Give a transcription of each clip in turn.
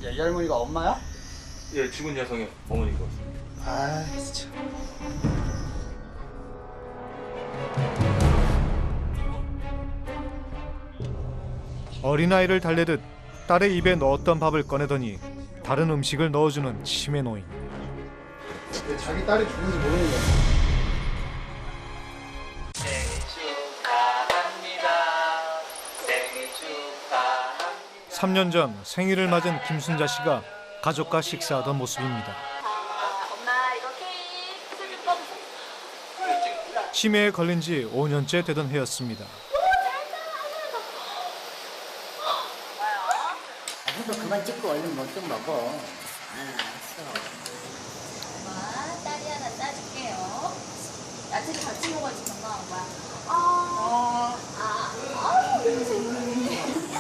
야, 이 할머니가 엄마야? 예, 죽은 여성의 어머니인 것 같습니다. 아, 참. 어린아이를 달래듯 딸의 입에 넣었던 밥을 꺼내더니 다른 음식을 넣어주는 치매 노인. 왜 자기 딸이 죽은지 모르는 거야. 생일 축하합니다. 생일 축하합니다. 3년 전 생일을 맞은 김순자 씨가 가족과 식사하던 모습입니다. 엄마 이거 케이크 슬퍼. 치매에 걸린 지 5년째 되던 해였습니다. 또 그만 찍고 얼른 뭐 좀 먹어. 알았어. 엄마 딸이 하나 따줄게요. 야채를 같이 먹어야지 건강한 거야.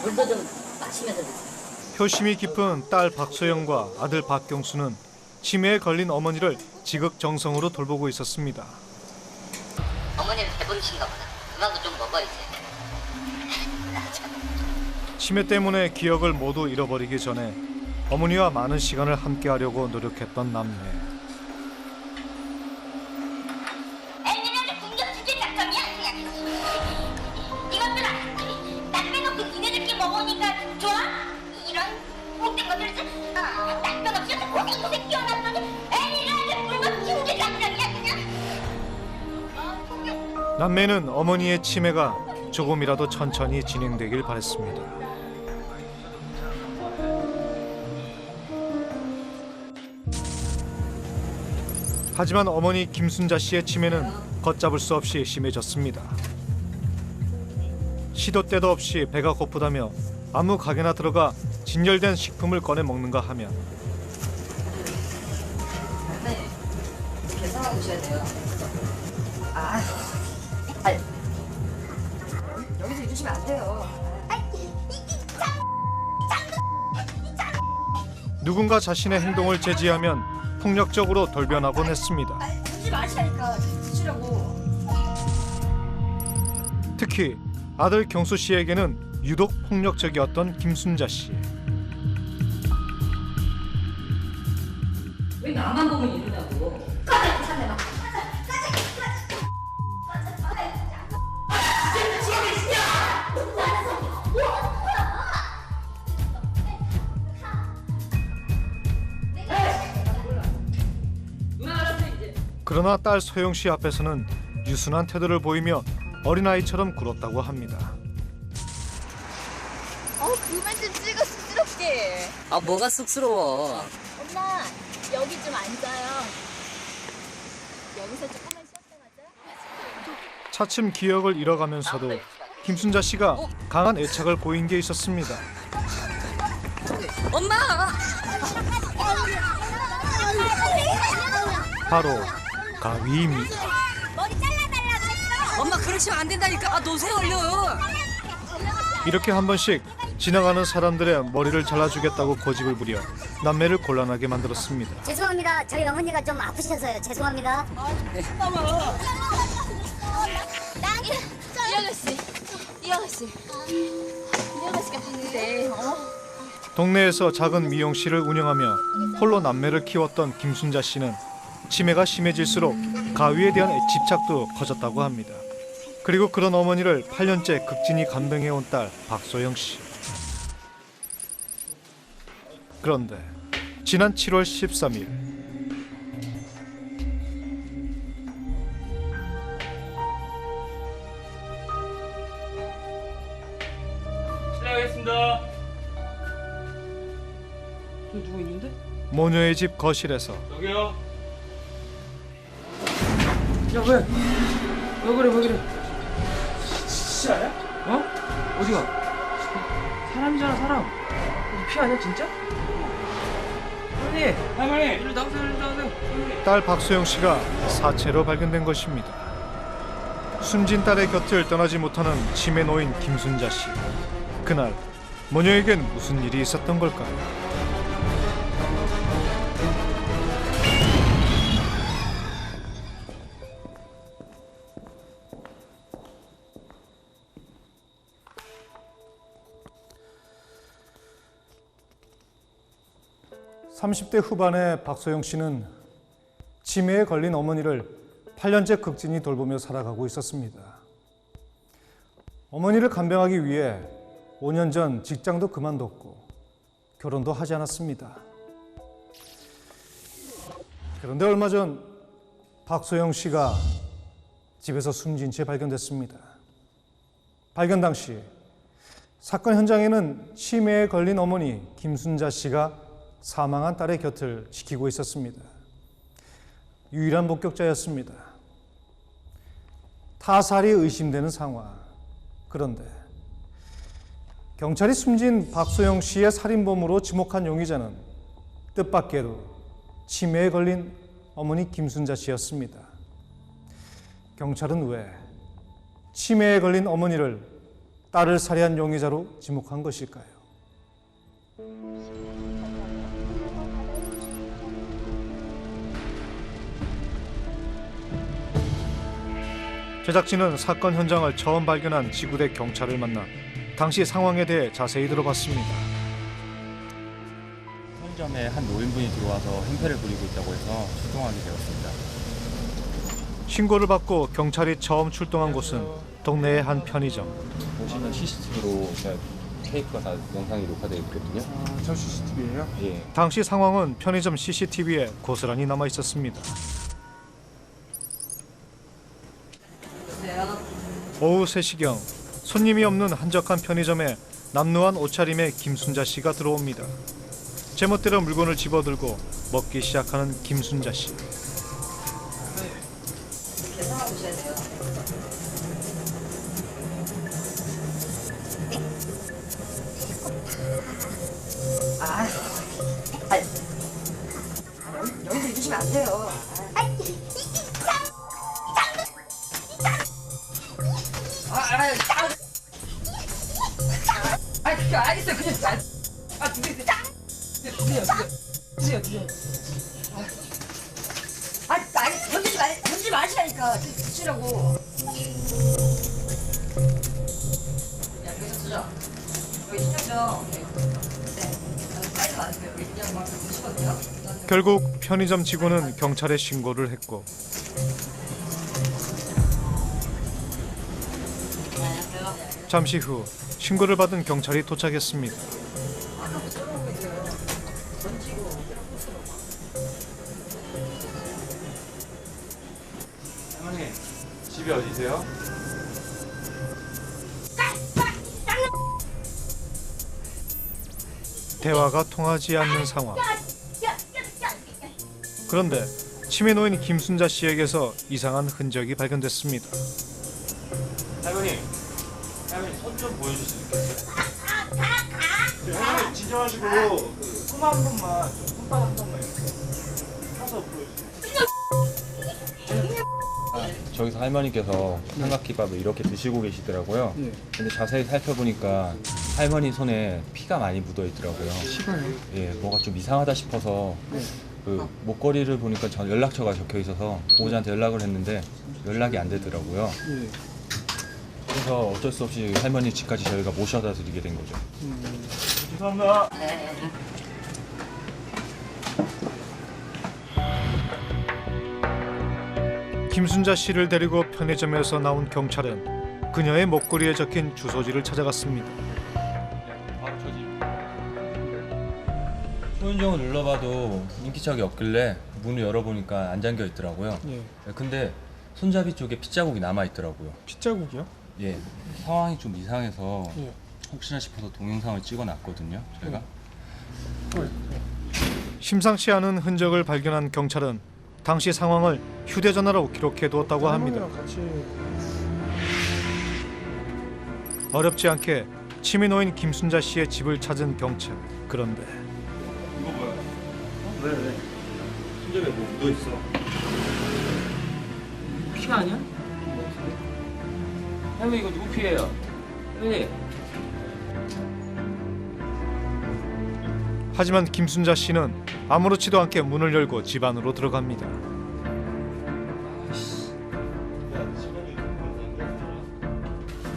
물도 좀 마시면서 드세요. 효심이 깊은 딸 박소영과 아들 박경수는 치매에 걸린 어머니를 지극정성으로 돌보고 있었습니다. 어머니는 배부르신가 보다. 그만큼 좀 먹어 이제. 치매 때문에 기억을 모두 잃어버리기 전에 어머니와 많은 시간을 함께하려고 노력했던 남매. 애니네들 공격 주제 작전이야. 이것들아, 나 빼놓고 니네들끼리 먹으니까 좋아? 이런 못된 것들, 남편 없이 고생고생 키워놨더니 애니네들 공격 주제 작전이야 그냥. 남매는 어머니의 치매가 조금이라도 천천히 진행되길 바랬습니다. 하지만 어머니 김순자 씨의 치매는 걷잡을 수 없이 심해졌습니다. 시도 때도 없이 배가 고프다며 아무 가게나 들어가 진열된 식품을 꺼내 먹는가 하면 네. 계산하고 오셔야 돼요. 여기서 잊으시면 안 돼요. 누군가 자신의 행동을 제지하면 폭력적으로 돌변하곤 했습니다. 드지 마시라니까. 드시라고. 특히 아들 경수 씨에게는 유독 폭력적이었던 김순자 씨. 왜 나만 보면 이러냐고. 그러나 딸 소영 씨 앞에서는 유순한 태도를 보이며 어린아이처럼 굴었다고 합니다. 그만 좀 찍어 쑥스럽게. 아 뭐가 쑥스러워. 엄마 여기 좀 앉아요. 여기서 조금만 쉬었다 가자. 차츰 기억을 잃어가면서도 김순자 씨가 강한 애착을 보인 게 있었습니다. 엄마. 바로 가위입니다. 머리 잘라달라고 했어. 엄마 그러시면 안 된다니까. 아 놓으세요 얼른. 이렇게 한 번씩 지나가는 사람들의 머리를 잘라주겠다고 고집을 부려 남매를 곤란하게 만들었습니다. 죄송합니다. 저희 어머니가 좀 아프셔서요. 죄송합니다. 이 아가씨가 봤는데 동네에서 작은 미용실을 운영하며 홀로 남매를 키웠던 김순자 씨는 치매가 심해질수록 가위에 대한 집착도 커졌다고 합니다. 그리고 그런 어머니를 8년째 극진히 감당해온 딸 박소영 씨. 그런데 지난 7월 13일 실례하겠습니다. 누구 있는데? 모녀의 집 거실에서 여기요. 야 왜? 왜 그래 왜 그래? 진짜야? 어? 어디가? 사람이잖아 사람. 피 아니야 진짜? 할머니! 할머니. 이리 나오세요 이리 나오세요. 딸 박소영 씨가 사체로 발견된 것입니다. 숨진 딸의 곁을 떠나지 못하는 치매 노인 김순자 씨. 그날 모녀에겐 무슨 일이 있었던 걸까요? 30대 후반의 박소영 씨는 치매에 걸린 어머니를 8년째 극진히 돌보며 살아가고 있었습니다. 어머니를 간병하기 위해 5년 전 직장도 그만뒀고 결혼도 하지 않았습니다. 그런데 얼마 전 박소영 씨가 집에서 숨진 채 발견됐습니다. 발견 당시 사건 현장에는 치매에 걸린 어머니 김순자 씨가 사망한 딸의 곁을 지키고 있었습니다. 유일한 목격자였습니다. 타살이 의심되는 상황. 그런데 경찰이 숨진 박소영 씨의 살인범으로 지목한 용의자는 뜻밖에도 치매에 걸린 어머니 김순자 씨였습니다. 경찰은 왜 치매에 걸린 어머니를 딸을 살해한 용의자로 지목한 것일까요? 제작진은 사건 현장을 처음 발견한 지구대 경찰을 만나 당시 상황에 대해 자세히 들어봤습니다. 편의점에 한 노인분이 들어와서 행패를 부리고 있다고 해서 출동하게 되었습니다. 신고를 받고 경찰이 처음 출동한 곳은 동네의 한 편의점. 보시면 CCTV로 테이프가 다 영상이 녹화되어 있거든요. 저 CCTV예요? 예. 당시 상황은 편의점 CCTV에 고스란히 남아 있었습니다. 오후 3시경 손님이 없는 한적한 편의점에 남루한 옷차림의 김순자 씨가 들어옵니다. 제멋대로 물건을 집어들고 먹기 시작하는 김순자 씨. 여기서 이러시면 안 돼요. 그거 알겠어요. 그냥 드세요. 던지지 마시라니까. 드시라고. 야, 여기서 쓰자. 여기 신경써. 네. 빨리 가세요. 여기 그냥 막 드시거든요. 결국 편의점 직원은 경찰에 신고를 했고 잠시 후 신고를 받은 경찰이 도착했습니다. 할머니, 집이 어디세요? 대화가 통하지 않는 상황. 그런데 치매 노인 김순자 씨에게서 이상한 흔적이 발견됐습니다. 할머니 손 좀 보여줄 수 있겠어요? 할머니 진정하시고 손 한 번만, 손바닥 한 번만 이렇게 펴서 보여주세요. 저기서 할머니께서 삼각김밥을 이렇게 드시고 계시더라고요. 근데 자세히 살펴보니까 할머니 손에 피가 많이 묻어 있더라고요. 시간요? 예, 뭐가 좀 이상하다 싶어서 그 목걸이를 보니까 전 연락처가 적혀 있어서 보호자한테 연락을 했는데 연락이 안 되더라고요. 그래서 어쩔 수 없이 할머니 집까지 저희가 모셔다 드리게 된 거죠. 죄송합니다. 김순자 씨를 데리고 편의점에서 나온 경찰은 그녀의 목걸이에 적힌 주소지를 찾아갔습니다. 바로 저지. 초인종을 눌러봐도 인기척이 없길래 문을 열어보니까 안 잠겨 있더라고요. 근데 손잡이 쪽에 핏자국이 남아 있더라고요. 핏자국이요? 예, 상황이 좀 이상해서 혹시나 싶어서 동영상을 찍어놨거든요. 저희가. 심상치 않은 흔적을 발견한 경찰은 당시 상황을 휴대전화로 기록해두었다고 합니다. 어렵지 않게 치매 노인 김순자 씨의 집을 찾은 경찰. 그런데 이거 뭐야? 왜? 손잡이에 뭐 묻어있어. 피가 아니야? 할머니 이거 누구 피예요? 할머니. 하지만 김순자 씨는 아무렇지도 않게 문을 열고 집 안으로 들어갑니다.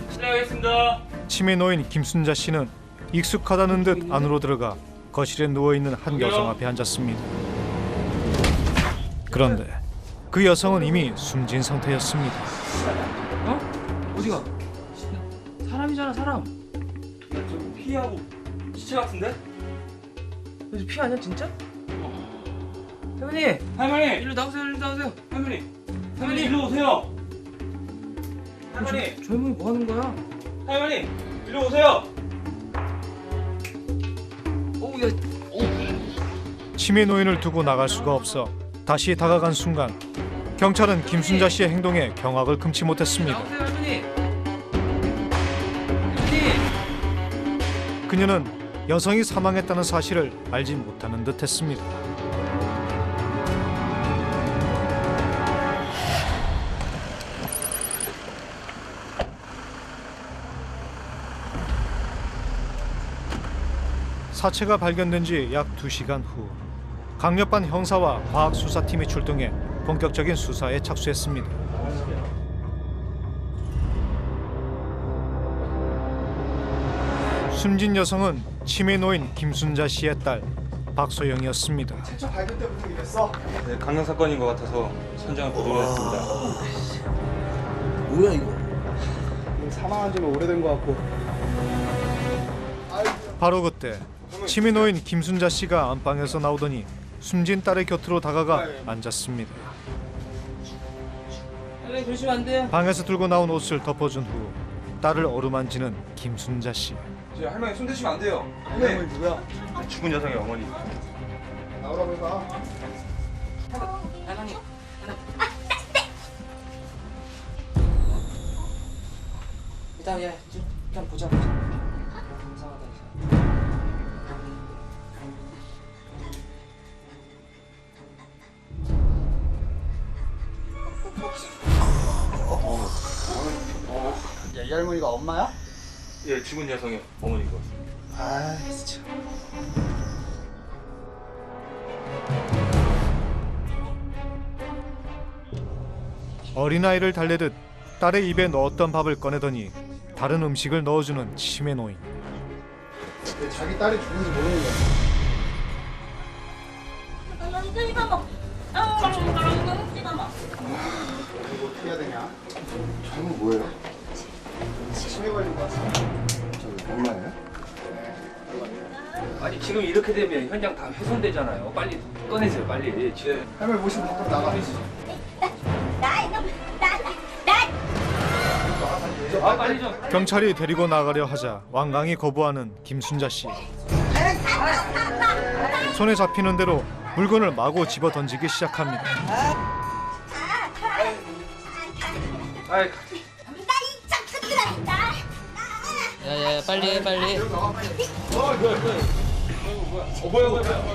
실례하겠습니다. 치매 노인 김순자 씨는 익숙하다는 듯 안으로 들어가 거실에 누워있는 한 여성 앞에 앉았습니다. 그런데 그 여성은 이미 숨진 상태였습니다. 어? 어디가? 사람이잖아 사람. 저기 피하고 시체 같은데? 여기 피 아니야 진짜? 할머니 할머니! 일로 나오세요 일로 나오세요. 할머니! 할머니 일로 오세요! 할머니! 저 할머니 뭐 하는 거야? 할머니! 일로 오세요! 어우 야 치매 노인을 두고 나갈 수가 없어 다시 다가간 순간 경찰은 김순자 씨의 행동에 경악을 금치 못했습니다. 나오세요 할머니. 할머니. 그녀는 여성이 사망했다는 사실을 알지 못하는 듯했습니다. 사체가 발견된 지 약 2시간 후 강력반 형사와 과학수사팀이 출동해 본격적인 수사에 착수했습니다. 숨진 여성은 치매 노인 김순자 씨의 딸 박소영이었습니다. 최초 발견 때부터 이랬어? 네, 강력 사건인 것 같아서 현장을 보도했습니다. 뭐야 이거? 사망한 지는 오래된 것 같고. 바로 그때 치매 노인 김순자 씨가 안방에서 나오더니 숨진 딸의 곁으로 다가가 앉았습니다. 할머니 조심하면 안 돼요. 방에서 들고 나온 옷을 덮어준 후 딸을 어루만지는 김순자 씨. 저 할머니 손 대시면 안 돼요. 할머니 누구야? 죽은 여성의 어머니. 나오라고 해봐. 할머니. 일단 야 일단 보자. 이상하다. 이 할머니가 엄마야? 예, 죽은 여성의 어머니인 것 같습니다. 아 진짜. 어린아이를 달래듯 딸의 입에 넣었던 밥을 꺼내더니 다른 음식을 넣어주는 치매 노인. 자기 딸이 죽은지 모르는 거야. 찍어 먹. 찍어 먹. 이거 어떻게 해야 되냐? 저는 뭐예요? 치매 걸린 것 같아. 저 얼마예요? 아니 지금 이렇게 되면 현장 다 훼손되잖아요. 빨리 꺼내세요 빨리. 지금 할머니 모시고 밖으로 나가. 아 빨리 좀. 경찰이 데리고 나가려 하자 완강히 거부하는 김순자 씨. 손에 잡히는 대로 물건을 마구 집어 던지기 시작합니다. 아이 나이 짝짝이라니까. 야야 빨리 빨리.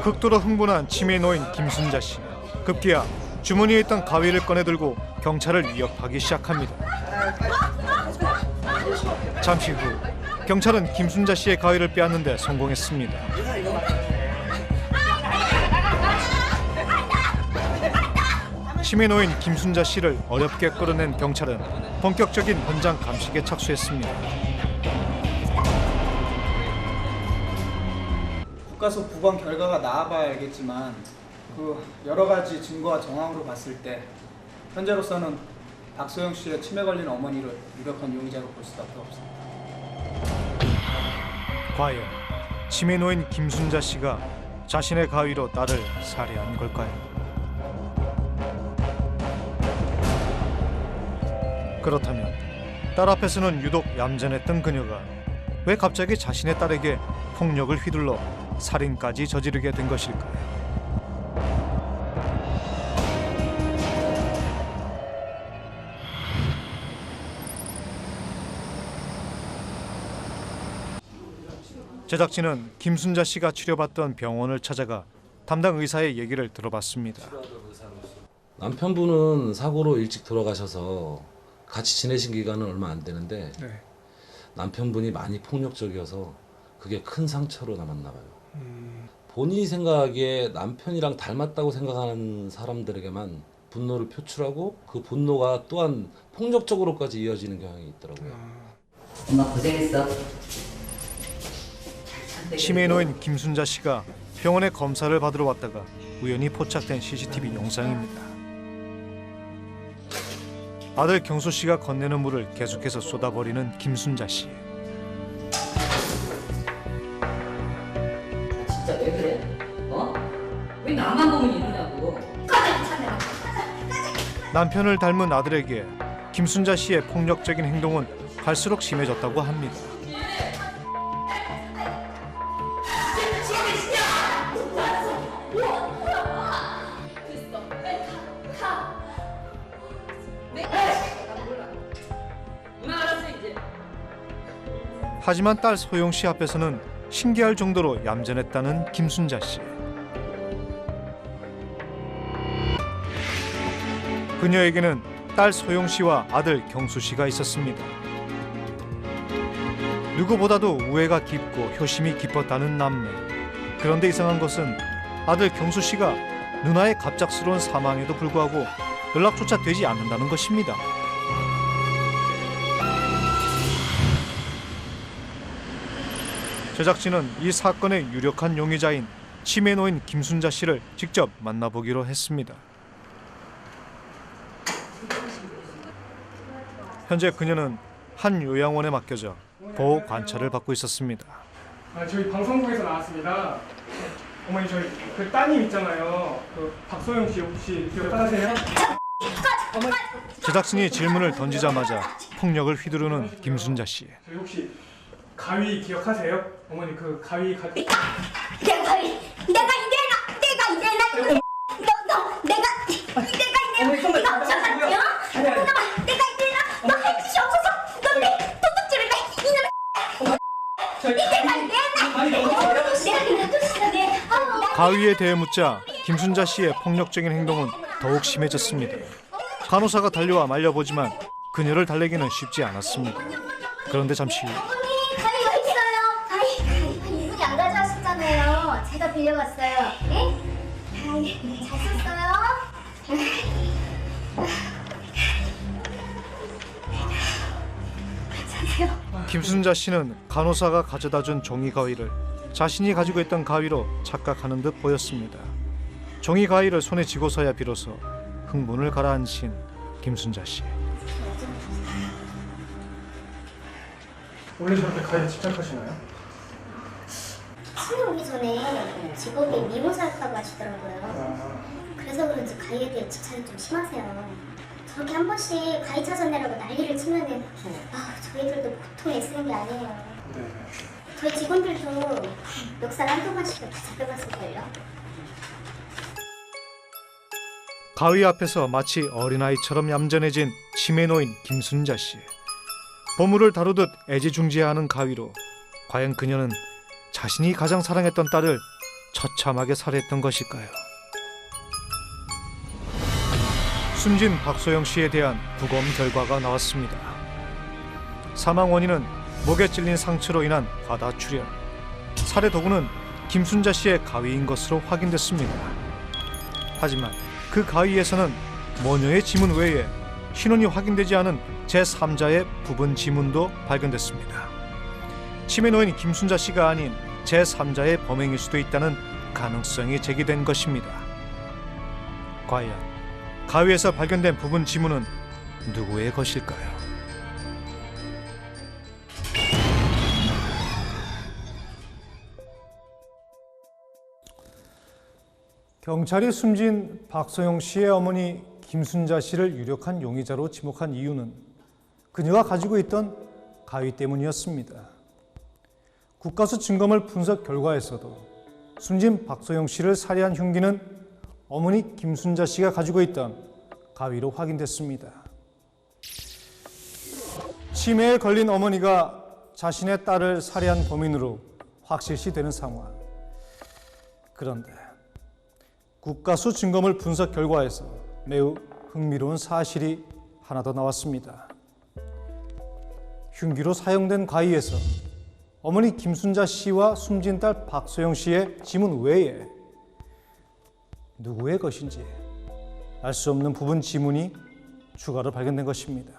극도로 흥분한 치매 노인 김순자 씨. 급기야 주머니에 있던 가위를 꺼내 들고 경찰을 위협하기 시작합니다. 잠시 후 경찰은 김순자 씨의 가위를 빼앗는데 성공했습니다. 치매 노인 김순자 씨를 어렵게 끌어낸 경찰은 본격적인 현장 감식에 착수했습니다. 국가수 부검 결과가 나와봐야 알겠지만 그 여러 가지 증거와 정황으로 봤을 때 현재로서는 박소영 씨의 치매 걸린 어머니를 유력한 용의자로 볼 수밖에 없습니다. 과연 치매 노인 김순자 씨가 자신의 가위로 딸을 살해한 걸까요? 그렇다면 딸 앞에서는 유독 얌전했던 그녀가 왜 갑자기 자신의 딸에게 폭력을 휘둘러 살인까지 저지르게 된 것일까요? 제작진은 김순자 씨가 치료받던 병원을 찾아가 담당 의사의 얘기를 들어봤습니다. 남편분은 사고로 일찍 돌아가셔서 같이 지내신 기간은 얼마 안 되는데 남편분이 많이 폭력적이어서 그게 큰 상처로 남았나 봐요. 본인이 생각하기에 남편이랑 닮았다고 생각하는 사람들에게만 분노를 표출하고 그 분노가 또한 폭력적으로까지 이어지는 경향이 있더라고요. 엄마 고생했어. 치매에 놓인 김순자 씨가 병원에 검사를 받으러 왔다가 우연히 포착된 CCTV 영상입니다. 아들 경수 씨가 건네는 물을 계속해서 쏟아버리는 김순자 씨. 진짜 왜 그래? 어? 왜 나만 보면 이러냐고. 남편을 닮은 아들에게 김순자 씨의 폭력적인 행동은 갈수록 심해졌다고 합니다. 하지만 딸 소영 씨 앞에서는 신기할 정도로 얌전했다는 김순자 씨. 그녀에게는 딸 소영 씨와 아들 경수 씨가 있었습니다. 누구보다도 우애가 깊고 효심이 깊었다는 남매. 그런데 이상한 것은 아들 경수 씨가 누나의 갑작스러운 사망에도 불구하고 연락조차 되지 않는다는 것입니다. 제작진은 이 사건의 유력한 용의자인 치매에 놓인 김순자 씨를 직접 만나보기로 했습니다. 현재 그녀는 한 요양원에 맡겨져 보호 관찰을 받고 있었습니다. 저희 방송국에서 나왔습니다. 어머니 저희 그 따님 있잖아요. 그 박소영 씨 혹시 기억하세요? 제작진이 질문을 던지자마자 폭력을 휘두르는 김순자 씨. 저희 혹시 가위 기억하세요? 어머니 그 가위 내가 이래나 네가 엄청났죠? 내가 이래나 너 할 짓이 없어서 너 내 도둑질을 해 이놈의 가위에 대해 묻자 김순자 씨의 폭력적인 행동은 더욱 심해졌습니다. 간호사가 달려와 말려보지만 그녀를 달래기는 쉽지 않았습니다. 그런데 잠시 후 가위가 있어요. 가위 이분이 안 가져왔었잖아요. 제가 빌려갔어요. 예? 가위 잘 썼어요. 김순자 씨는 간호사가 가져다준 종이 가위를 자신이 가지고 있던 가위로 착각하는 듯 보였습니다. 종이 가위를 손에 쥐고서야 비로소 흥분을 가라앉힌 김순자 씨. 원래 저렇게 가위에 집착하시나요? 치매 오기 전에 직업이 미모사였다고 하시더라고요. 그래서 그런지 가위에 대해 집착이 좀 심하세요. 저렇게 한 번씩 가위 찾아내라고 난리를 치면은 저희들도 보통 애쓰는 게 아니에요. 네. 저희 직원들도 멱살 한두 번씩은 다 잡혀갔을걸요. 가위 앞에서 마치 어린아이처럼 얌전해진 치매에 놓인 김순자 씨. 보물을 다루듯 애지중지하는 가위로 과연 그녀는 자신이 가장 사랑했던 딸을 처참하게 살해했던 것일까요? 숨진 박소영 씨에 대한 부검 결과가 나왔습니다. 사망 원인은 목에 찔린 상처로 인한 과다 출혈. 살해 도구는 김순자 씨의 가위인 것으로 확인됐습니다. 하지만 그 가위에서는 모녀의 지문 외에 신원이 확인되지 않은 제3자의 부분 지문도 발견됐습니다. 치매에 놓인 김순자 씨가 아닌 제3자의 범행일 수도 있다는 가능성이 제기된 것입니다. 과연 가위에서 발견된 부분 지문은 누구의 것일까요? 경찰이 숨진 박소영 씨의 어머니 김순자 씨를 유력한 용의자로 지목한 이유는 그녀가 가지고 있던 가위 때문이었습니다. 국가수 증거물 분석 결과에서도 숨진 박소영 씨를 살해한 흉기는 어머니 김순자 씨가 가지고 있던 가위로 확인됐습니다. 치매에 걸린 어머니가 자신의 딸을 살해한 범인으로 확실시되는 상황. 그런데 국가수 증거물 분석 결과에서 매우 흥미로운 사실이 하나 더 나왔습니다. 흉기로 사용된 가위에서 어머니 김순자 씨와 숨진 딸 박소영 씨의 지문 외에 누구의 것인지 알 수 없는 부분 지문이 추가로 발견된 것입니다.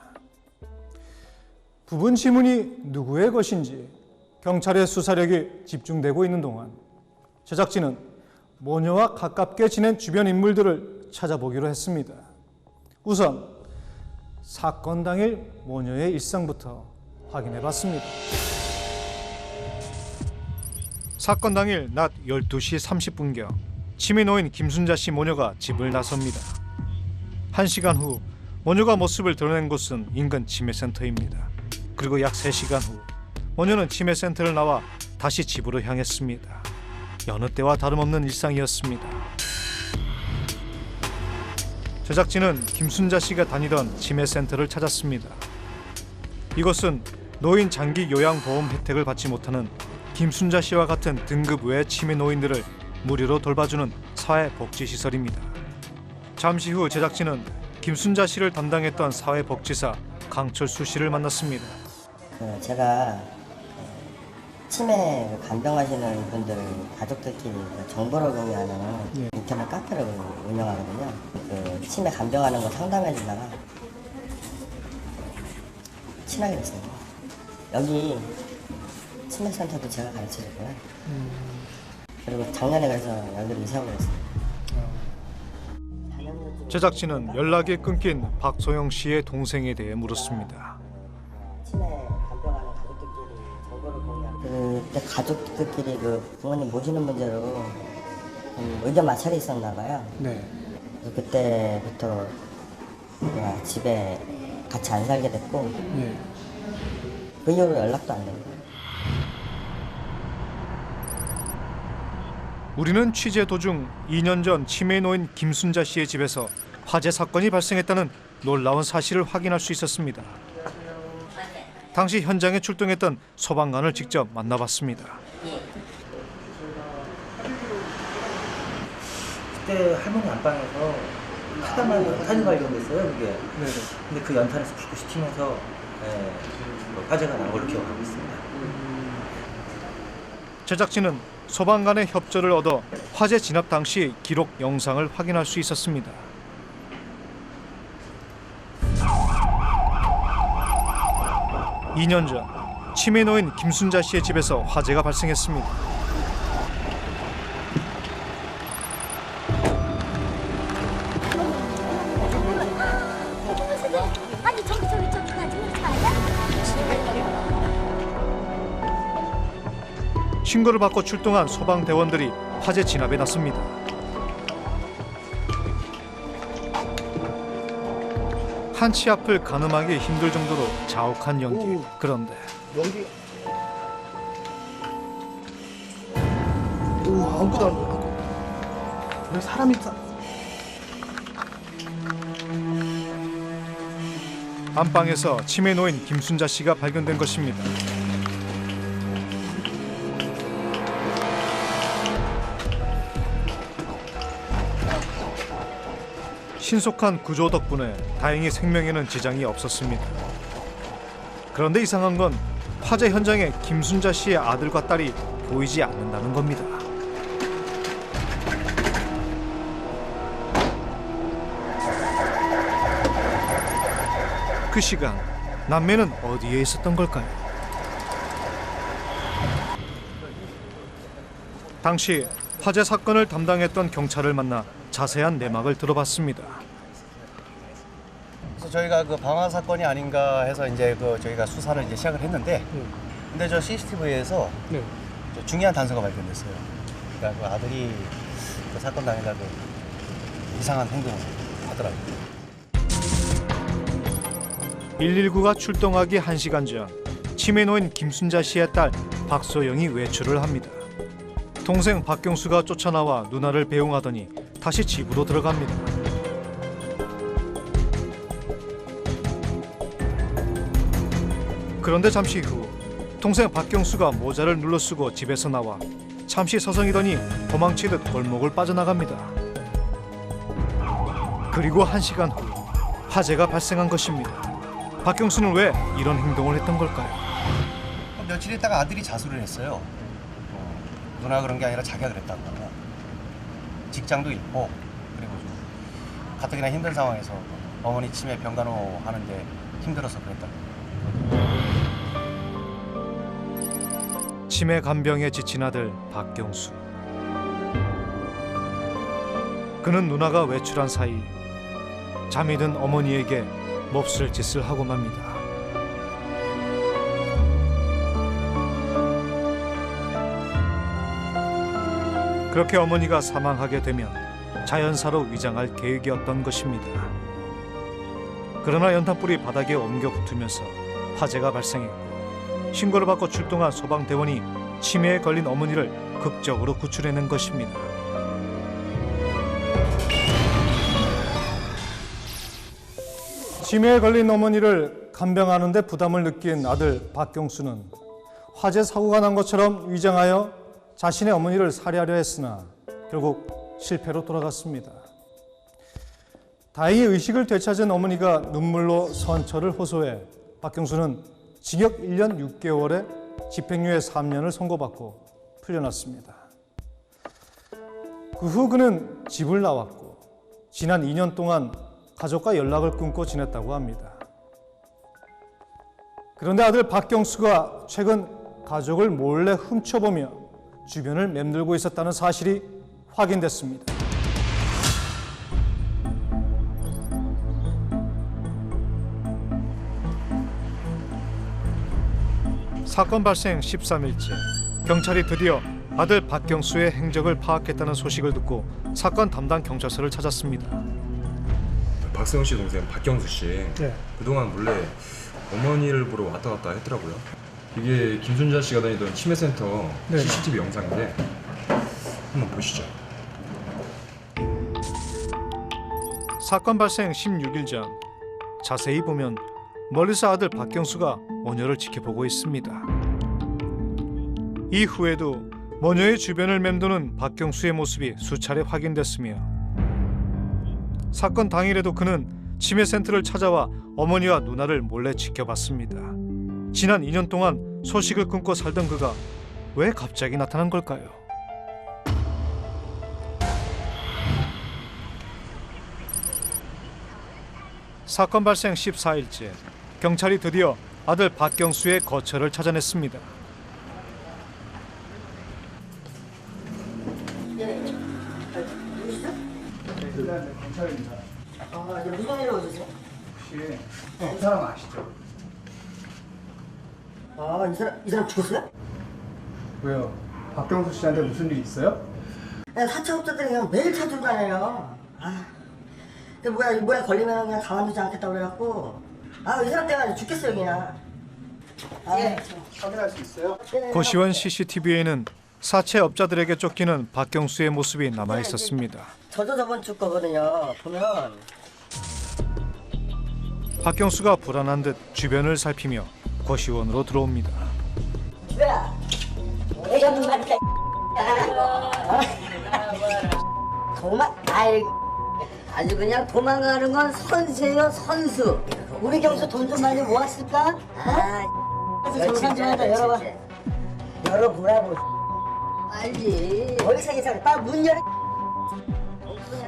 부분 지문이 누구의 것인지 경찰의 수사력이 집중되고 있는 동안 제작진은 모녀와 가깝게 지낸 주변 인물들을 찾아보기로 했습니다. 우선 사건 당일 모녀의 일상부터 확인해 봤습니다. 사건 당일 낮 12시 30분경 치매노인 김순자 씨 모녀가 집을 나섭니다. 1시간 후 모녀가 모습을 드러낸 곳은 인근 치매센터입니다. 그리고 약 3시간 후 모녀는 치매센터를 나와 다시 집으로 향했습니다. 여느 때와 다름없는 일상이었습니다. 제작진은 김순자 씨가 다니던 치매센터를 찾았습니다. 이곳은 노인 장기 요양보험 혜택을 받지 못하는 김순자 씨와 같은 등급 외 치매 노인들을 무료로 돌봐주는 사회복지시설입니다. 잠시 후 제작진은 김순자 씨를 담당했던 사회복지사 강철수 씨를 만났습니다. 제가 치매 간병하시는 분들 가족들끼리 정보를 공유하는 인터넷 카페를 운영하거든요. 그 치매 간병하는 거 상담해 주다가 친하게 됐어요. 여기 치매센터도 제가 가르쳐줬고요. 그리고 작년에 그래서 여기로 이사 오고 있어요. 제작진은 연락이 끊긴 박소영 씨의 동생에 대해 물었습니다. 치매 간병하는 가족들끼리 정보를 공유하는 그때 가족들끼리 그 부모님 모시는 문제로 좀 의견 마찰이 있었나 봐요. 네. 그래서 그때부터 제가 집에 같이 안 살게 됐고 그 이후로 연락도 안 됩니다. 우리는 취재 도중 2년 전 치매 노인 김순자 씨의 집에서 화재 사건이 발생했다는 놀라운 사실을 확인할 수 있었습니다. 당시 현장에 출동했던 소방관을 직접 만나봤습니다. 그때 할머니 안방에서 하다만 연탄이 발견됐어요, 그게. 근데 그 연탄에서 불꽃이 튀면서 화재가 난 걸로 기억하고 있습니다. 제작진은 소방관의 협조를 얻어 화재 진압 당시 기록 영상을 확인할 수 있었습니다. (2년) 전 치매 노인 김순자 씨의 집에서 화재가 발생했습니다. 아니 저기 가지 말자. 신고를 받고 출동한 소방대원들이 화재 진압에 나섭니다. 한치 앞을 가늠하기 힘들 정도로 자욱한 연기. 그런데 연기. 오, 아무것도 안 보여. 왜 사람이 안방에서 치매 노인 김순자 씨가 발견된 것입니다. 신속한 구조 덕분에 다행히 생명에는 지장이 없었습니다. 그런데 이상한 건 화재 현장에 김순자 씨의 아들과 딸이 보이지 않는다는 겁니다. 그 시간 남매는 어디에 있었던 걸까요? 당시 화재 사건을 담당했던 경찰을 만나 자세한 내막을 들어봤습니다. 그래서 저희가 그 방화 사건이 아닌가 해서 이제 저희가 수사를 이제 시작을 했는데, 근데 저 CCTV에서 중요한 단서가 발견됐어요. 그러니까 그 아들이 그 사건 당일날 그 이상한 행동을 하더라고요. 119가 출동하기 1시간 전 치매 노인 김순자 씨의 딸 박소영이 외출을 합니다. 동생 박경수가 쫓아나와 누나를 배웅하더니 다시 집으로 들어갑니다. 그런데 잠시 후 동생 박경수가 모자를 눌러쓰고 집에서 나와 잠시 서성이더니 도망치듯 골목을 빠져나갑니다. 그리고 1시간 후 화재가 발생한 것입니다. 박경수는 왜 이런 행동을 했던 걸까요? 며칠 있다가 아들이 자수를 했어요. 누나가 그런 게 아니라 자기가 그랬다고. 직장도 잃고, 그리고 좀 가뜩이나 힘든 상황에서 어머니 치매 병간호 하는데 힘들어서 그랬다고. 치매 간병에 지친 아들 박경수. 그는 누나가 외출한 사이 잠이 든 어머니에게 몹쓸 짓을 하고 맙니다. 그렇게 어머니가 사망하게 되면 자연사로 위장할 계획이었던 것입니다. 그러나 연탄불이 바닥에 옮겨 붙으면서 화재가 발생했고 신고를 받고 출동한 소방대원이 치매에 걸린 어머니를 극적으로 구출해낸 것입니다. 치매에 걸린 어머니를 간병하는 데 부담을 느낀 아들 박경수는 화재 사고가 난 것처럼 위장하여 자신의 어머니를 살해하려 했으나 결국 실패로 돌아갔습니다. 다행히 의식을 되찾은 어머니가 눈물로 선처를 호소해 박경수는 징역 1년 6개월에 집행유예 3년을 선고받고 풀려났습니다. 그 후 그는 집을 나왔고 지난 2년 동안 가족과 연락을 끊고 지냈다고 합니다. 그런데 아들 박경수가 최근 가족을 몰래 훔쳐보며 주변을 맴돌고 있었다는 사실이 확인됐습니다. 사건 발생 13일째, 경찰이 드디어 아들 박경수의 행적을 파악했다는 소식을 듣고 사건 담당 경찰서를 찾았습니다. 박세훈 씨 동생 박경수 씨 그동안 몰래 어머니를 보러 왔다 갔다 했더라고요. 이게 김순자 씨가 다니던 치매센터 CCTV 영상인데 한번 보시죠. 사건 발생 16일 전, 자세히 보면 멀리서 아들 박경수가 모녀를 지켜보고 있습니다. 이후에도 모녀의 주변을 맴도는 박경수의 모습이 수차례 확인됐으며 사건 당일에도 그는 치매센터를 찾아와 어머니와 누나를 몰래 지켜봤습니다. 지난 2년 동안 소식을 끊고 살던 그가 왜 갑자기 나타난 걸까요? 사건 발생 14일째, 경찰이 드디어 아들 박경수의 거처를 찾아냈습니다. 경찰입니다. 아, 이제 무슨 일로 오셨어요? 혹시 이 사람 아시죠? 아, 이 사람 죽었어요? 왜요? 박경수 씨한테 무슨 일 있어요? 야, 사채업자들이 그냥 매일 찾으러 다녀요. 아, 근데 뭐야 걸리면 그냥 가만두지 않겠다고 그래갖고 이 사람 때문에 죽겠어요 그냥. 확인할 수 있어요? 고시원 CCTV에는 사채업자들에게 쫓기는 박경수의 모습이 남아 있었습니다. 저도 저번 주 거거든요. 보면 박경수가 불안한 듯 주변을 살피며 고시원으로 들어옵니다. 야, 내가 문 말이야. 정말 아주 그냥 도망가는 건 선수예요, 선수. 우리 경수 돈 좀 많이 모았을까? 정상 좀 하자, 열어봐. 열어보라고. 알지. 어디서 계산해? 빨리 문 열어.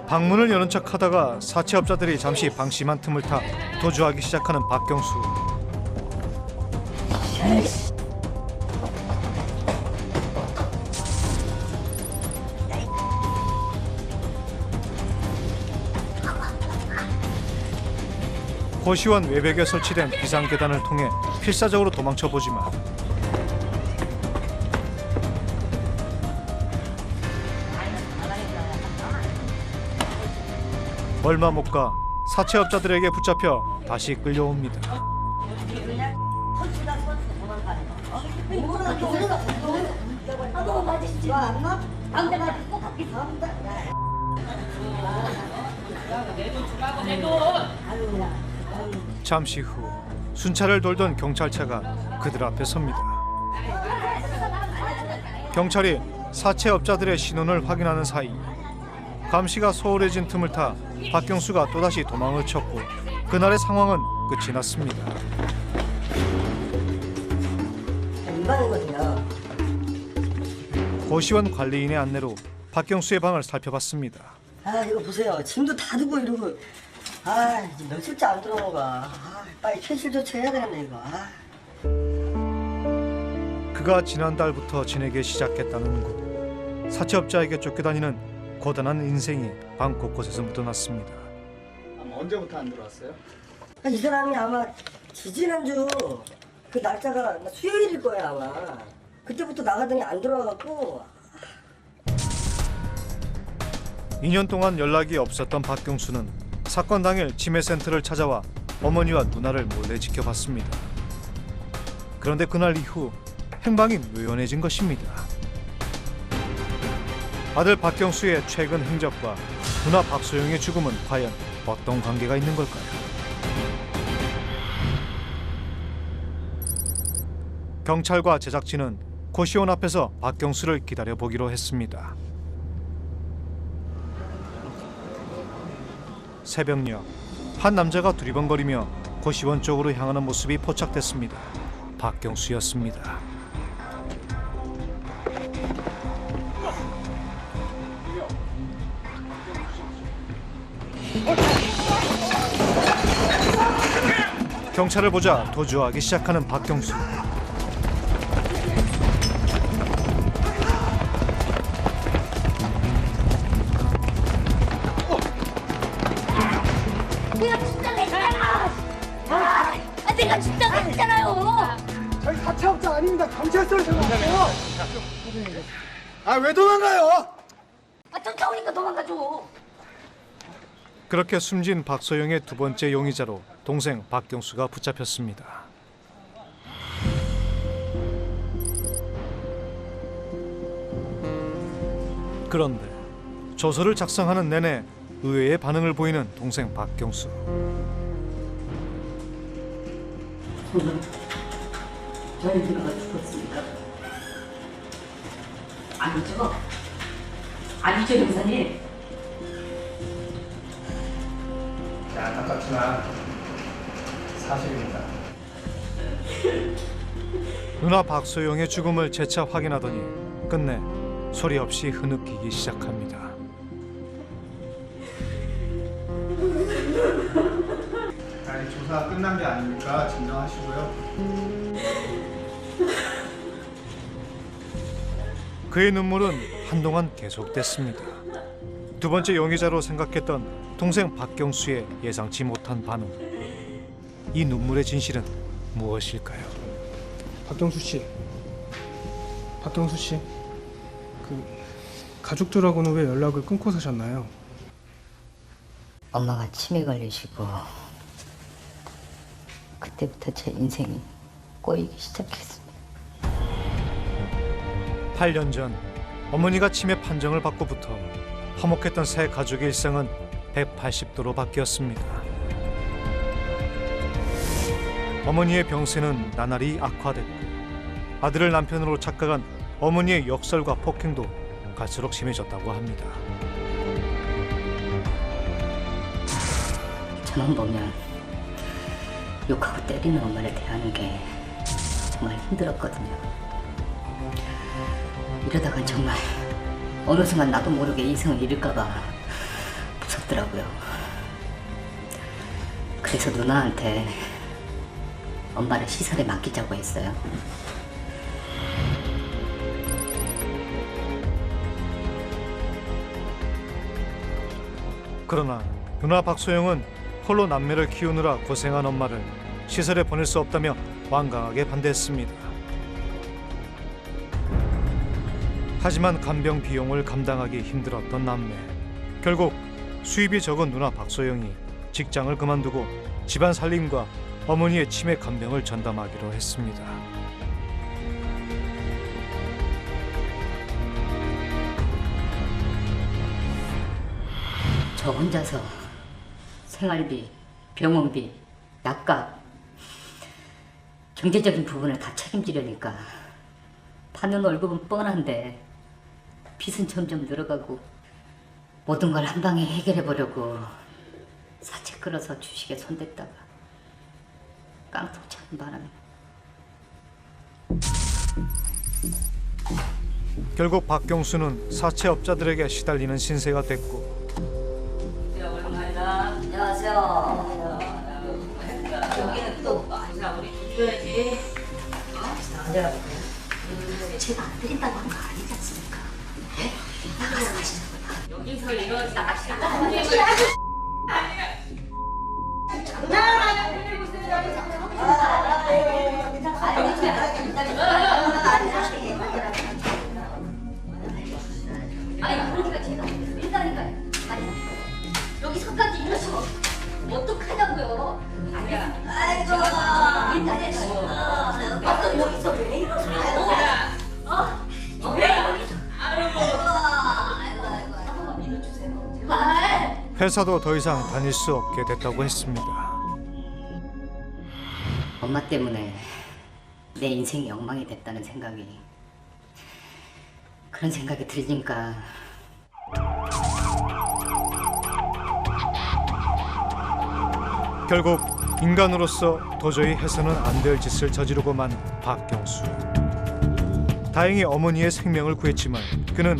방문을 여는 척하다가 사채업자들이 잠시 방심한 틈을 타 도주하기 시작하는 박경수. 고시원 외벽에 설치된 비상계단을 통해 필사적으로 도망쳐보지만 얼마 못 가 사채업자들에게 붙잡혀 다시 끌려옵니다. 잠시 후 순찰을 돌던 경찰차가 그들 앞에 섭니다. 경찰이 사채업자들의 신원을 확인하는 사이 감시가 소홀해진 틈을 타 박경수가 또다시 도망을 쳤고 그날의 상황은 끝이 났습니다. 고시원 관리인의 안내로 박경수의 방을 살펴봤습니다. 이거 보세요. 짐도 다 두고 이러고. 이제 며칠째 안 들어오는 거야. 빨리 캐실 조치해야 되겠네 이거. 그가 지난달부터 지내기 시작했다는 곳. 사채업자에게 쫓겨다니는 고단한 인생이 방 곳곳에서 묻어났습니다. 언제부터 안 들어왔어요? 이 사람이 아마 지지난주 그 날짜가 수요일일 거야 아마. 그때부터 나가더니 안 들어와갖고. 2년 동안 연락이 없었던 박경수는 사건 당일 치매센터를 찾아와 어머니와 누나를 몰래 지켜봤습니다. 그런데 그날 이후 행방이 묘연해진 것입니다. 아들 박경수의 최근 행적과 누나 박소영의 죽음은 과연 어떤 관계가 있는 걸까요? 경찰과 제작진은 고시원 앞에서 박경수를 기다려보기로 했습니다. 새벽녘 한 남자가 두리번거리며 고시원 쪽으로 향하는 모습이 포착됐습니다. 박경수였습니다. 경찰을 보자 도주하기 시작하는 박경수. 내가 진짜 했잖아요. 저희 사채업자 아닙니다. 경찰서로 전화왔어요. 왜 도망가요? 쫓아오니까 도망가죠. 그렇게 숨진 박소영의 두 번째 용의자로 동생 박경수가 붙잡혔습니다. 그런데 조서를 작성하는 내내 의외의 반응을 보이는 동생 박경수. 저희 누나가 죽었습니까? 아니죠? 아니죠, 형사님? 안타깝지만 사실입니다. 누나 박소영의 죽음을 재차 확인하더니 끝내 소리 없이 흐느끼기 시작합니다. 아니 조사 끝난 게 아니니까 진정하시고요. 그의 눈물은 한동안 계속됐습니다. 두 번째 용의자로 생각했던 동생 박경수의 예상치 못한 반응. 이 눈물의 진실은 무엇일까요? 박경수 씨, 그 가족들하고는 왜 연락을 끊고 사셨나요? 엄마가 치매 걸리시고 그때부터 제 인생이 꼬이기 시작했습니다. 8년 전 어머니가 치매 판정을 받고부터 화목했던 새 가족의 일상은 180도로 바뀌었습니다. 어머니의 병세는 나날이 악화됐고 아들을 남편으로 착각한 어머니의 역설과 폭행도 갈수록 심해졌다고 합니다. 저만 보면 욕하고 때리는 엄마를 대하는 게 정말 힘들었거든요. 이러다간 정말 어느 순간 나도 모르게 이성을 잃을까봐 무섭더라고요. 그래서 누나한테 엄마를 시설에 맡기자고 했어요. 그러나 누나 박소영은 홀로 남매를 키우느라 고생한 엄마를 시설에 보낼 수 없다며 완강하게 반대했습니다. 하지만 간병 비용을 감당하기 힘들었던 남매. 결국 수입이 적은 누나 박소영이 직장을 그만두고 집안 살림과 어머니의 치매 간병을 전담하기로 했습니다. 저 혼자서 생활비, 병원비, 약값, 경제적인 부분을 다 책임지려니까 받는 월급은 뻔한데 빚은 점점 늘어가고 모든 걸 한 방에 해결해 보려고 사채 끌어서 주식에 손댔다가 깡통 차는 바람에 결국 박경수는 사채업자들에게 시달리는 신세가 됐고 안녕하세요. 여기는 또 우리 줘야지. 앉아라. 제가 안 드린다고 한 거 아니지 않습니까? 네? 나가서 마시자. 여기서 이런 나가시고 아니 그러니까 제가 일단니까요. 여기서까지 이러시면 어떡하냐고요. 아이고 일단은 여기서 왜 이러세요? 왜 여기서? 회사도 더 이상 다닐 수 없게 됐다고 했습니다. 엄마 때문에 내 인생이 엉망이 됐다는 생각이 그런 생각이 들으니까 결국 인간으로서 도저히 해서는 안 될 짓을 저지르고 만 박경수. 다행히 어머니의 생명을 구했지만 그는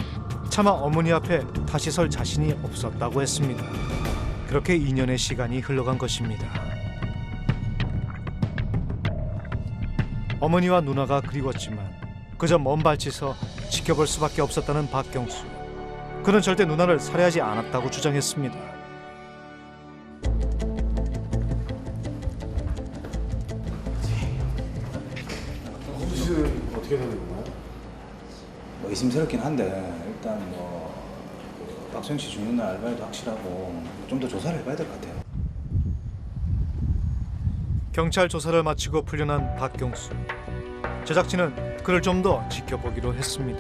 차마 어머니 앞에 다시 설 자신이 없었다고 했습니다. 그렇게 2년의 시간이 흘러간 것입니다. 어머니와 누나가 그리웠지만 그저 먼 발치서 지켜볼 수밖에 없었다는 박경수. 그는 절대 누나를 살해하지 않았다고 주장했습니다. 수술은 어떻게 되는 건가요? 뭐 의심스럽긴 한데 일단 박소영 씨 죽는 날 알바에도 확실하고 좀 더 조사를 해봐야 될 것 같아요. 경찰 조사를 마치고 풀려난 박경수. 제작진은 그를 좀 더 지켜보기로 했습니다.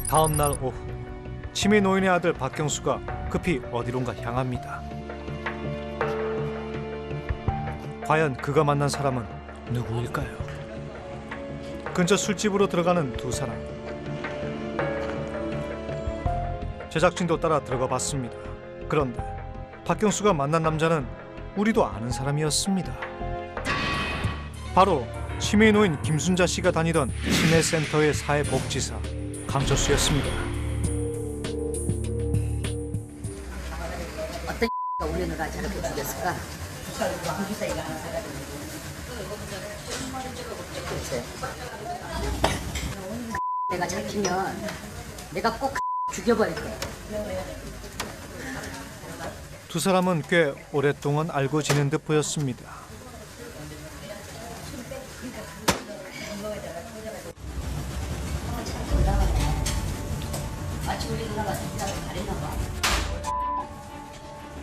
다음 날 오후 치매 노인의 아들 박경수가 급히 어디론가 향합니다. 과연 그가 만난 사람은 누구일까요? 근처 술집으로 들어가는 두 사람. 제작진도 따라 들어가 봤습니다. 그런데 박경수가 만난 남자는 우리도 아는 사람이었습니다. 바로 치매 노인 김순자 씨가 다니던 치매센터의 사회복지사 강철수였습니다. 어떤 우리 누나 저렇게 죽였을까? 글쎄. 내가 잡히면 내가 꼭 죽여버릴 거야. 두 사람은 꽤 오랫동안 알고 지낸 듯 보였습니다. 마치 우리 누나가 자기라고 잘했나 봐.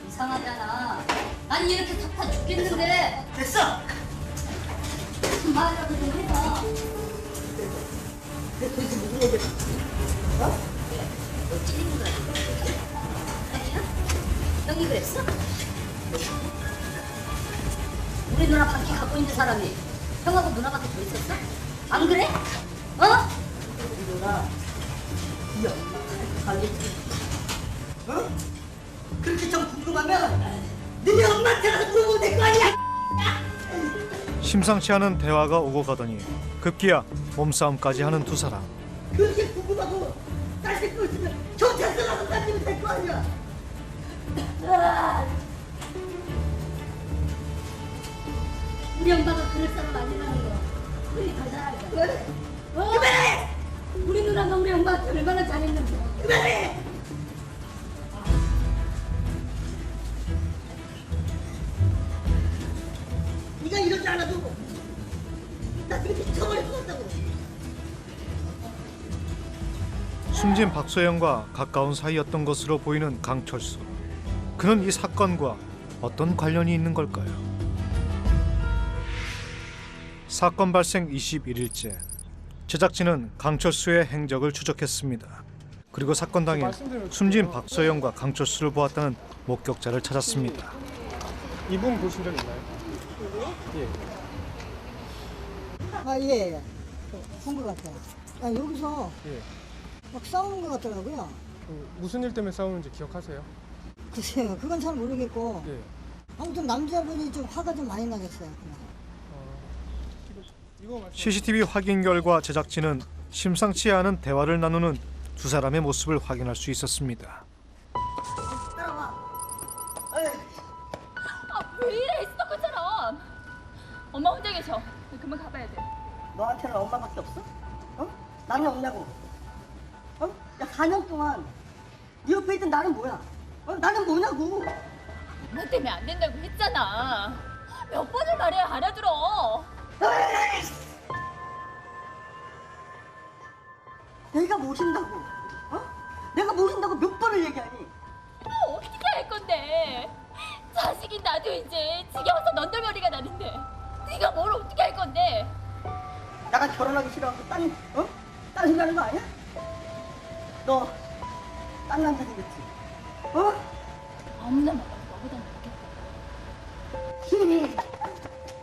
이상하잖아. 난 이렇게 속타 죽겠는데. 됐어. 말이라도 좀 해봐. 도대체 무슨 얘기야? 어? 너 찔린 거 아니야? 형이 그랬어? 우리 누나 바퀴 갖고 있는 사람이 형하고 누나밖에 더 있었어? 안 그래? 어? 우리 누나 이 엄마 알겠지? 어? 그렇게 좀 궁금하면 너네 엄마한테 가서 물어보면 될 거 아니야? 심상치 않은 대화가 오고 가더니 급기야 몸싸움까지 하는 두 사람. 그렇게 궁금하고 딸새 거 있으면 경찰서 가서 따지면 될 거 아니야? 우리 엄마가 그럴 사람 아니라는 거 우리 다 잘 알잖아. 그만해! 그만해! 우리 누나가 우리 엄마한테 얼마나 잘했는지 그만해! 네가 이러지 않아도 나 지금 미쳐버릴 것 같다고. 숨진 박소영과 가까운 사이였던 것으로 보이는 강철수. 그는 이 사건과 어떤 관련이 있는 걸까요? 사건 발생 21일째 제작진은 강철수의 행적을 추적했습니다. 그리고 사건 당일 숨진 박소영과 강철수를 보았다는 목격자를 찾았습니다. 이분 보신 적 있나요? 예. 아, 예. 본 것 같아요. 아, 여기서 예. 막 싸우는 것 같더라고요. 무슨 일 때문에 싸우는지 기억하세요? 글쎄요, 그건 잘 모르겠고. 예. 아무튼 남자분이 좀 화가 좀 많이 나겠어요. CCTV 확인 결과 제작진은 심상치 않은 대화를 나누는 두 사람의 모습을 확인할 수 있었습니다. 왜 이래 스토커처럼. 엄마 혼자 계셔. 그만 가봐야 돼. 너한테는 엄마밖에 없어? 어? 나는 없냐고? 어? 야 4년 동안 네 옆에 있던 나는 뭐야? 어? 나는 뭐냐고? 엄마 때문에 안 된다고 했잖아. 몇 번을 말해야 알아들어. 내가 모신다고? 어? 내가 모신다고 몇 번을 얘기하니? 어떻게 할 건데? 자식인 나도 이제 지겨워서 넌덜머리가 나는데 네가 뭘 어떻게 할 건데? 나가 결혼하기 싫어하고 딴 소리 하는 거 아니야? 너 딴 남자 생겼지? 어? 아무나 말하고 너보다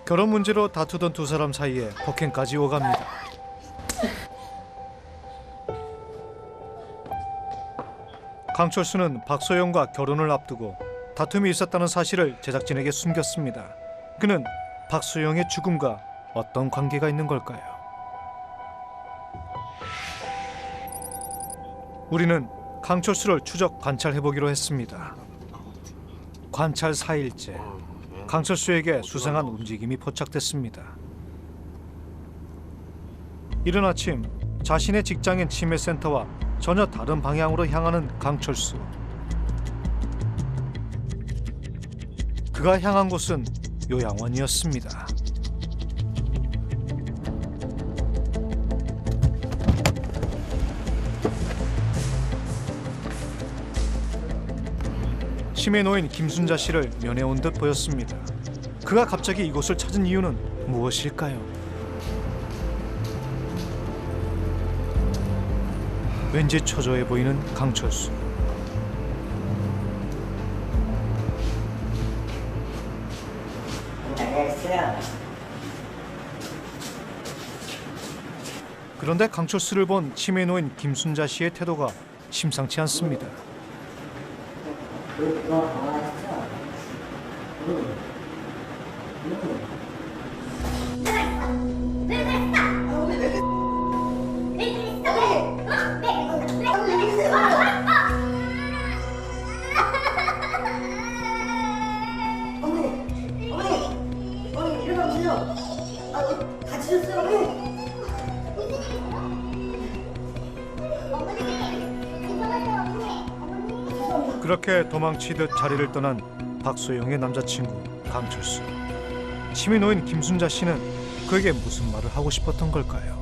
결혼 문제로 다투던 두 사람 사이에 폭행까지 오갑니다. 강철수는 박소영과 결혼을 앞두고 다툼이 있었다는 사실을 제작진에게 숨겼습니다. 그는 박소영의 죽음과 어떤 관계가 있는 걸까요? 우리는 강철수를 추적 관찰해보기로 했습니다. 관찰 4일째, 강철수에게 수상한 움직임이 포착됐습니다. 이른 아침 자신의 직장인 치매센터와 전혀 다른 방향으로 향하는 강철수. 그가 향한 곳은 요양원이었습니다. 치매 노인 김순자 씨를 면회온 듯 보였습니다. 그가 갑자기 이곳을 찾은 이유는 무엇일까요? 왠지 초조해 보이는 강철수. 그런데 강철수를 본 치매 노인 김순자 씨의 태도가 심상치 않습니다. 어머니 일어나보세요. 다치셨어요 어머니? 그렇게 도망치듯 자리를 떠난 박소영의 남자친구 강철수. 치매 노인 김순자 씨는 그에게 무슨 말을 하고 싶었던 걸까요?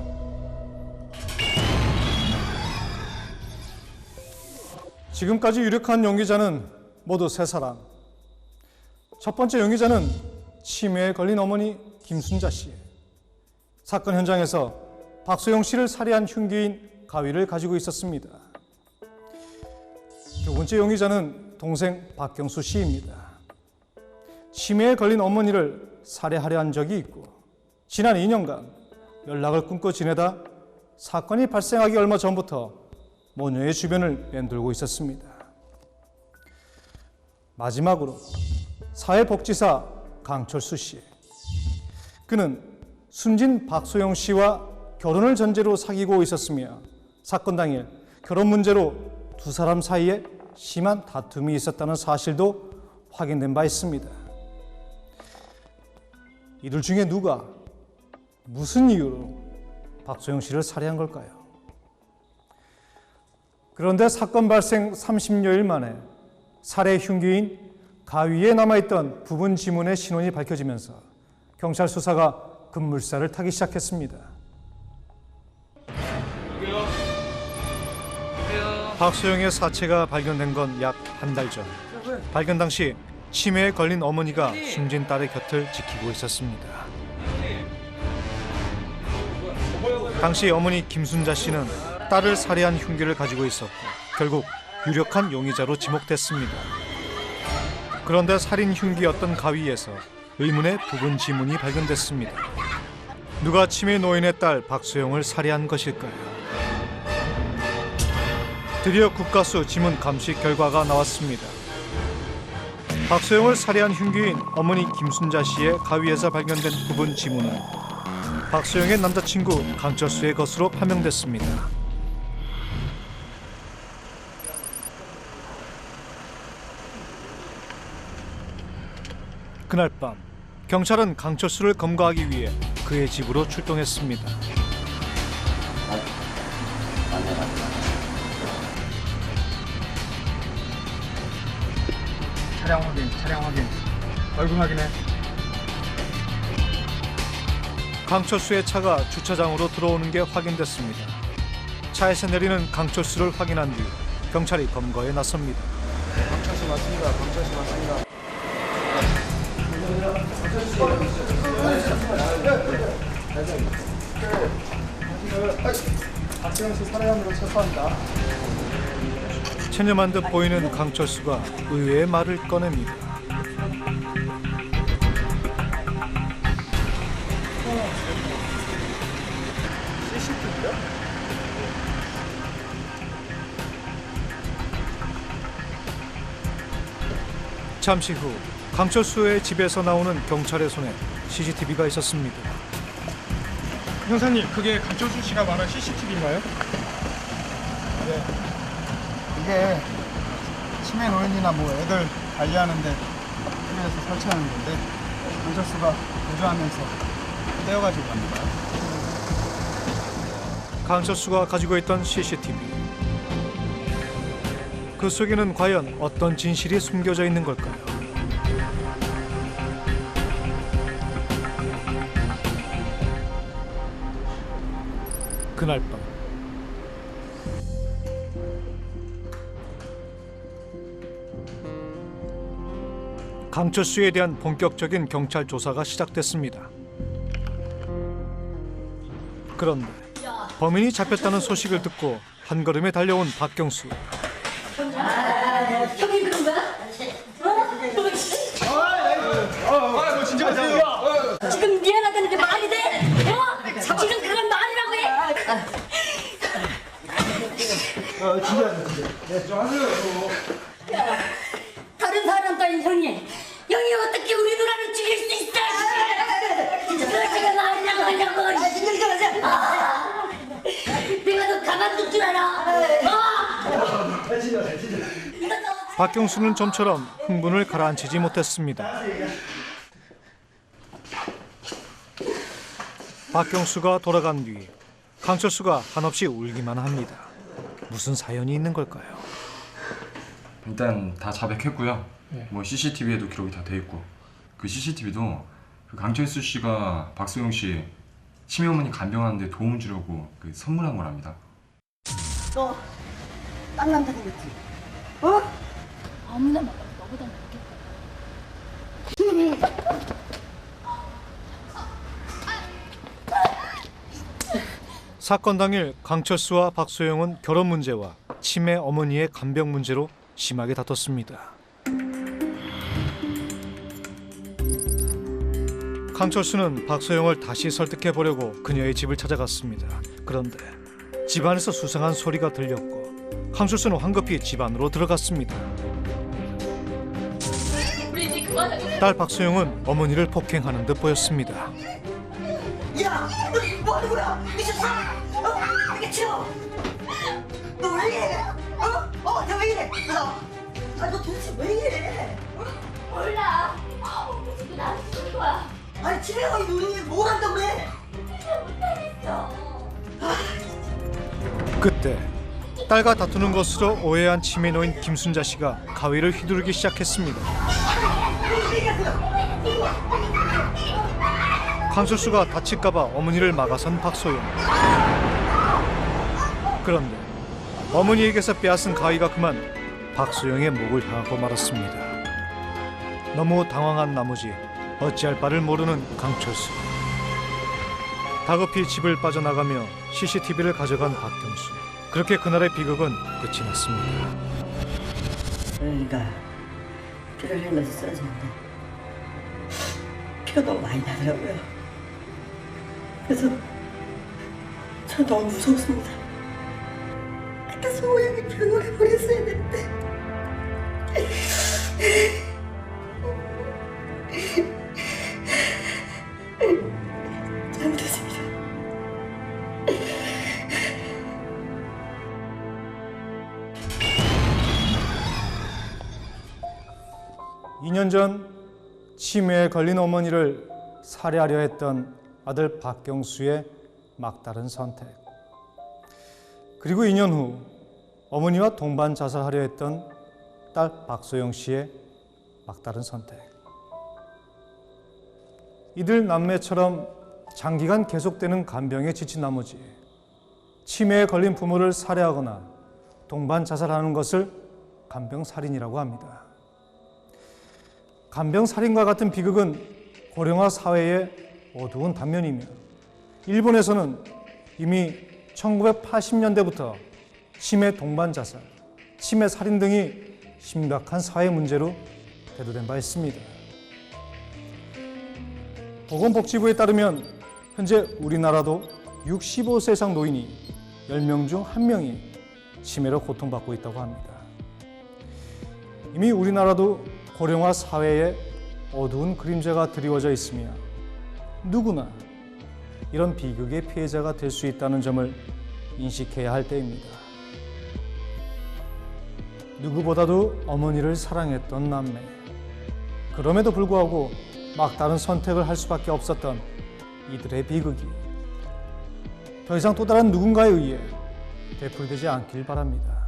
지금까지 유력한 용의자는 모두 세 사람. 첫 번째 용의자는 치매에 걸린 어머니 김순자 씨. 사건 현장에서 박소영 씨를 살해한 흉기인 가위를 가지고 있었습니다. 두 번째 용의자는 동생 박경수 씨입니다. 치매에 걸린 어머니를 살해하려 한 적이 있고 지난 2년간 연락을 끊고 지내다 사건이 발생하기 얼마 전부터 모녀의 주변을 맴돌고 있었습니다. 마지막으로 사회복지사 강철수 씨. 그는 숨진 박소영 씨와 결혼을 전제로 사귀고 있었으며 사건 당일 결혼 문제로 두 사람 사이에 심한 다툼이 있었다는 사실도 확인된 바 있습니다. 이들 중에 누가 무슨 이유로 박소영 씨를 살해한 걸까요? 그런데 사건 발생 30여일 만에 살해 흉기인 가위에 남아있던 부분 지문의 신원이 밝혀지면서 경찰 수사가 급물살을 타기 시작했습니다. 박소영의 사체가 발견된 건 약 한 달 전. 발견 당시 치매에 걸린 어머니가 숨진 딸의 곁을 지키고 있었습니다. 당시 어머니 김순자 씨는 딸을 살해한 흉기를 가지고 있었고 결국 유력한 용의자로 지목됐습니다. 그런데 살인 흉기였던 가위에서 의문의 부분 지문이 발견됐습니다. 누가 치매 노인의 딸 박소영을 살해한 것일까요? 드디어 국가수 지문 감식 결과가 나왔습니다. 박소영을 살해한 흉기인 어머니 김순자 씨의 가위에서 발견된 부분 지문은 박소영의 남자친구 강철수의 것으로 판명됐습니다. 그날 밤 경찰은 강철수를 검거하기 위해 그의 집으로 출동했습니다. 차량 확인. 얼굴 확인해. 강철수의 차가 주차장으로 들어오는 게 확인됐습니다. 차에서 내리는 강철수를 확인한 뒤 경찰이 검거에 나섭니다. 강철수 맞습니다. 박수영 씨 살해 혐의로 체포한다. 체념한 듯 보이는 강철수가 의외의 말을 꺼냅니다. 잠시 후 강철수의 집에서 나오는 경찰의 손에 CCTV가 있었습니다. 형사님, 그게 강철수 씨가 말한 CCTV인가요? 네. 이게 치매 노인이나 뭐 애들 관리하는데 필요해서 설치하는 건데 강철수가 보조하면서 떼어가지고 갑니다. 강철수가 가지고 있던 CCTV. 그 속에는 과연 어떤 진실이 숨겨져 있는 걸까요? 그날 밤 강철수에 대한 본격적인 경찰 조사가 시작됐습니다. 그런데 범인이 잡혔다는 소식을 듣고 한 걸음에 달려온 박경수. 형이 그런 거야? 너 진짜 마세요. 지금 미안하다는 게 말이 돼? 지금 그건 말이라고 해? 진짜. 좀 하세요. 다른 사람 따윈 형이 어떻게 우리 누나를 죽일 수 있어? 너 지금 말이라고 하냐고. 내가 너 가만둘 줄 알아? 박경수는 좀처럼 흥분을 가라앉히지 못했습니다. 박경수가 돌아간 뒤 강철수가 한없이 울기만 합니다. 무슨 사연이 있는 걸까요? 일단 다 자백했고요. 뭐 CCTV에도 기록이 다 돼 있고 그 CCTV도 그 강철수 씨가 박소영 씨 치매 어머니 간병하는데 도움 주려고 그 선물한 거랍니다. 너 딴 남자 생겼지? 어? 아무나 말해. 너보다 낫겠다. 사건 당일 강철수와 박소영은 결혼 문제와 치매 어머니의 간병 문제로 심하게 다퉜습니다. 강철수는 박소영을 다시 설득해 보려고 그녀의 집을 찾아갔습니다. 그런데 집안에서 수상한 소리가 들렸고 강철수는 황급히 집 안으로 들어갔습니다. 우리 이제 그만하자. 딸 박소영은 어머니를 폭행하는 듯 보였습니다. 야, 너 뭐 하는 거야? 미쳤어? 미쳐? 너 왜 이래? 너 왜 이래? 너 도대체 왜 이래? 몰라. 지금 나한테 쓰는 거야. 아니 집에 가 누니 뭘 한다고 그래? 못하겠어. 그때 딸과 다투는 것으로 오해한 치매 노인 김순자 씨가 가위를 휘두르기 시작했습니다. 강철수가 다칠까봐 어머니를 막아선 박소영. 그런데 어머니에게서 빼앗은 가위가 그만 박소영의 목을 향하고 말았습니다. 너무 당황한 나머지 어찌할 바를 모르는 강철수. 다급히 집을 빠져나가며 CCTV를 가져간 박경수. 그렇게 그날의 비극은 끝이 났습니다. 그러니까 피를 흘리면서 쓰러졌는데 피가 너무 많이 나더라고요. 그래서 저 너무 무서웠습니다. 그때 소호양이 병원에 보냈어야 했는데 잘못했습니다. 2년 전 치매에 걸린 어머니를 살해하려 했던 아들 박경수의 막다른 선택. 그리고 2년 후 어머니와 동반 자살하려 했던 딸 박소영 씨의 막다른 선택. 이들 남매처럼 장기간 계속되는 간병에 지친 나머지 치매에 걸린 부모를 살해하거나 동반 자살하는 것을 간병살인이라고 합니다. 간병살인과 같은 비극은 고령화 사회의 어두운 단면이며 일본에서는 이미 1980년대부터 치매 동반 자살, 치매 살인 등이 심각한 사회 문제로 대두된 바 있습니다. 보건복지부에 따르면 현재 우리나라도 65세 이상 노인이 10명 중 1명이 치매로 고통받고 있다고 합니다. 이미 우리나라도 고령화 사회에 어두운 그림자가 드리워져 있으며 누구나 이런 비극의 피해자가 될 수 있다는 점을 인식해야 할 때입니다. 누구보다도 어머니를 사랑했던 남매. 그럼에도 불구하고 막다른 선택을 할 수밖에 없었던 이들의 비극이 더 이상 또 다른 누군가에 의해 되풀이되지 않길 바랍니다.